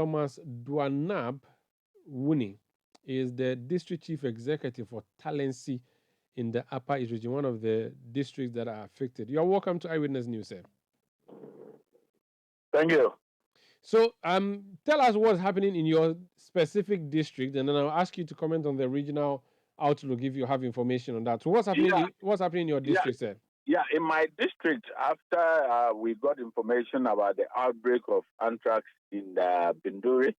Thomas Duanab Wuni is the district chief executive for Talensi in the Upper East region, one of the districts that are affected. You're welcome to Eyewitness News, sir. Thank you. So, tell us what's happening in your specific district, and then I'll ask you to comment on the regional outlook if you have information on that. So, what's happening? Yeah, What's happening in your yeah, district, sir? yeah. In my district, after we got information about the outbreak of anthrax in the Binduri,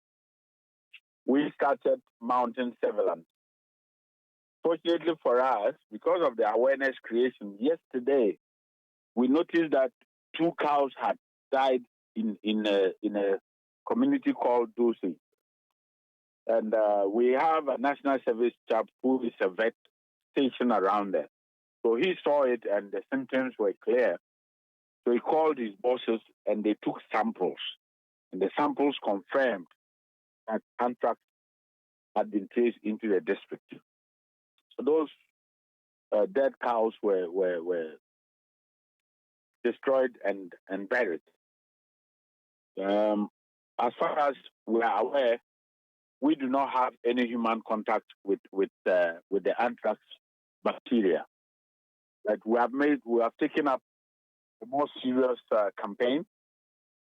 we started mounting surveillance. Fortunately for us, because of the awareness creation, yesterday we noticed that two cows had died in a community called Dusi. And we have a national service chap who is a vet stationed around there. So he saw it and the symptoms were clear. So he called his bosses and they took samples. And the samples confirmed that anthrax had been traced into the district. So those dead cows were destroyed and buried. As far as we are aware, we do not have any human contact with the anthrax bacteria. Like we have taken up a more serious campaign,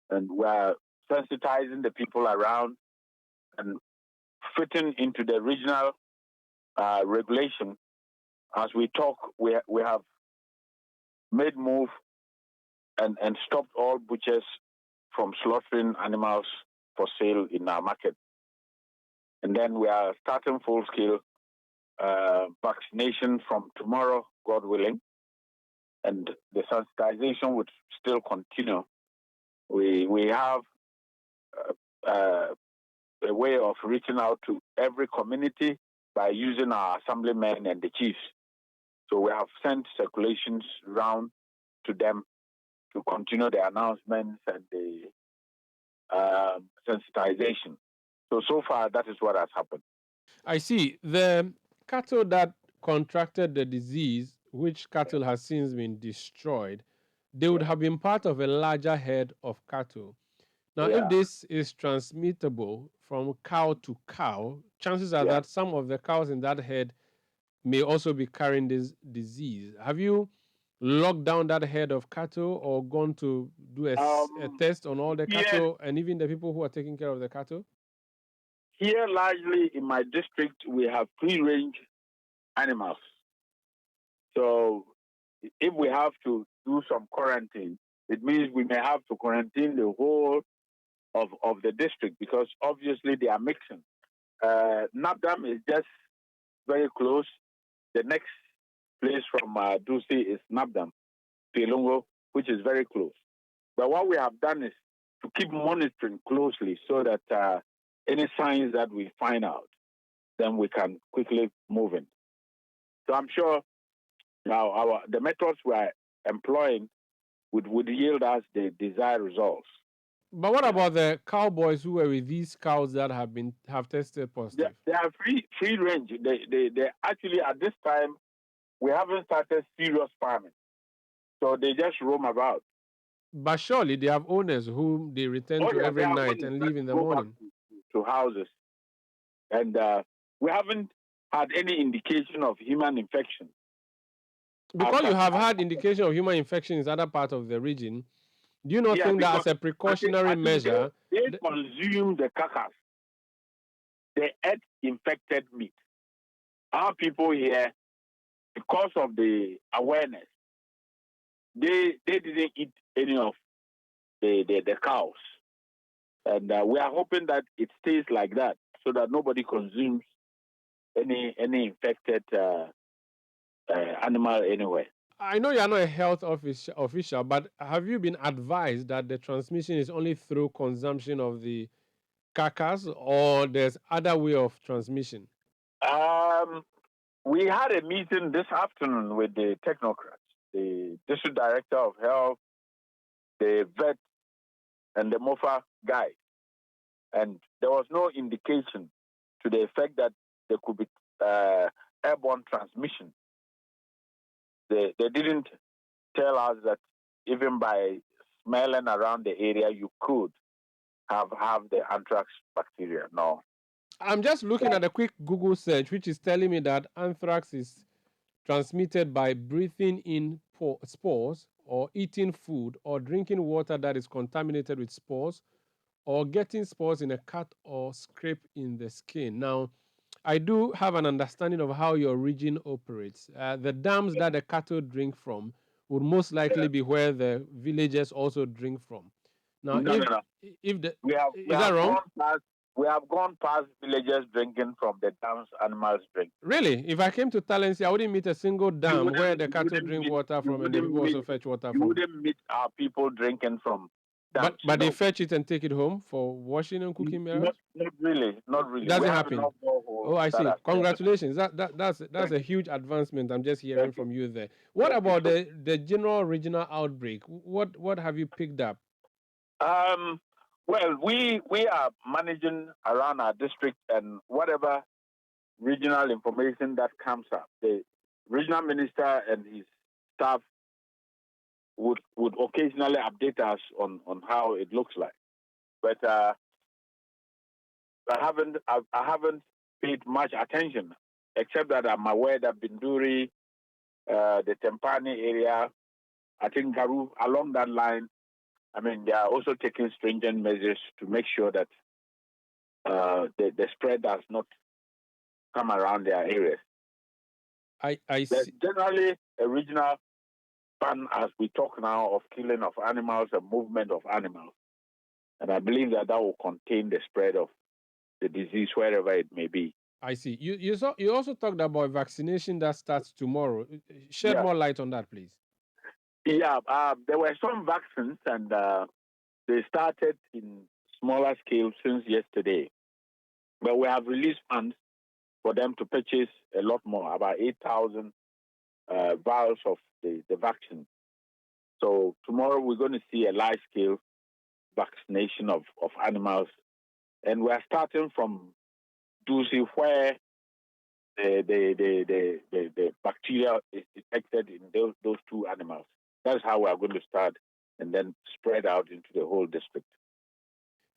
and we are sensitizing the people around and fitting into the regional regulation. As we talk, we have made move and stopped all butchers from slaughtering animals for sale in our market. And then we are starting full-scale vaccination from tomorrow, God willing. And the sensitization would still continue. We have a way of reaching out to every community by using our assemblymen and the chiefs. So we have sent circulations round to them to continue the announcements and the sensitization. So far, that is what has happened. I see. The cattle that contracted the disease, which cattle has since been destroyed, they would have been part of a larger herd of cattle. Now, if Yeah, this is transmittable from cow to cow, chances are yeah. that some of the cows in that herd may also be carrying this disease. Have you locked down that herd of cattle or gone to do a Um, test on all the here, cattle and even the people who are taking care of the cattle? here, largely in my district, we have free-range animals. So if we have to do some quarantine, it means we may have to quarantine the whole of the district because obviously they are mixing. Nabdam is just very close. The next place from Dusi is Nabdam, Pilungo, which is very close. But what we have done is to keep monitoring closely so that any signs that we find out, then we can quickly move in. So I'm sure now the methods we are employing would yield us the desired results. But what Yeah. about the cowboys who were with these cows that have tested They, positive? they are free range. They actually at this time we haven't started serious farming, so they just roam about. But surely they have owners whom they return Oh to yeah, they every are night owners and that leave in the go back morning. to houses, and we haven't had any indication of human infection. As, Because you as, have as, had indication of human infection in other parts of the region, do you not yeah, think that because as a precautionary I think measure, they consume the carcass. They ate infected meat. Our people here, because of the awareness, they didn't eat any of the cows. And we are hoping that it stays like that so that nobody consumes any infected animal anywhere. I know you're not a health official, but have you been advised that the transmission is only through consumption of the carcass or there's other way of transmission? Um, we had a meeting this afternoon with the technocrats, the district director of health, the vet, and the MOFA guy. And there was no indication to the effect that there could be airborne transmission. They didn't tell us that even by smelling around the area, you could have the anthrax bacteria. No. I'm just looking at a quick Google search, which is telling me that anthrax is transmitted by breathing in spores or eating food or drinking water that is contaminated with spores or getting spores in a cut or scrape in the skin. Now, I do have an understanding of how your region operates. The dams that the cattle drink from would most likely be where the villagers also drink from. Now, No, no, no. if the We is that wrong? have gone past villagers drinking from the dams animals drink. Really? If I came to Talensi, I wouldn't meet a single dam where the cattle drink water from and the people also fetch water You from. wouldn't meet our people drinking from dams. But they fetch it and take it home for washing and cooking Not, mirrors? not really. Not really. Doesn't We have happen. enough boreholes Oh, I that see. are there. Congratulations. That's a huge advancement. I'm just hearing Thank you. from you there. What Thank you. about the general regional outbreak? What have you picked up? Well, we are managing around our district, and whatever regional information that comes up, the regional minister and his staff would occasionally update us on how it looks like. But I haven't paid much attention, except that I'm aware that Binduri, the Tempani area, I think Garu, along that line, I mean, they are also taking stringent measures to make sure that the spread does not come around their areas. I There's see. generally a regional ban, as we talk now, of killing of animals and movement of animals. And I believe that will contain the spread of the disease wherever it may be. I see. You also talked about vaccination that starts tomorrow. Shed more light on that, please. Yeah, there were some vaccines, and they started in smaller scale since yesterday. But we have released funds for them to purchase a lot more, about 8,000 vials of the vaccine. So tomorrow we're going to see a large scale vaccination of animals. And we're starting from Dusi, where the bacteria is detected in those two animals. That's how we're going to start and then spread out into the whole district.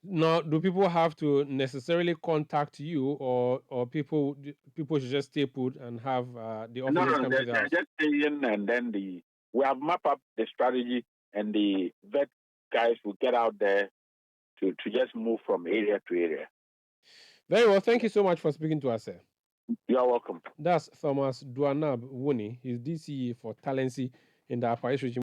Now, do people have to necessarily contact you, or people should just stay put and have the officers come to the house? They're just staying, and then we have mapped up the strategy, and the vet guys will get out there to just move from area to area. Very well. Thank you so much for speaking to us, sir. You're welcome. That's Thomas Duanab Wuni. He's DCE for Talensi in the Upper East Region.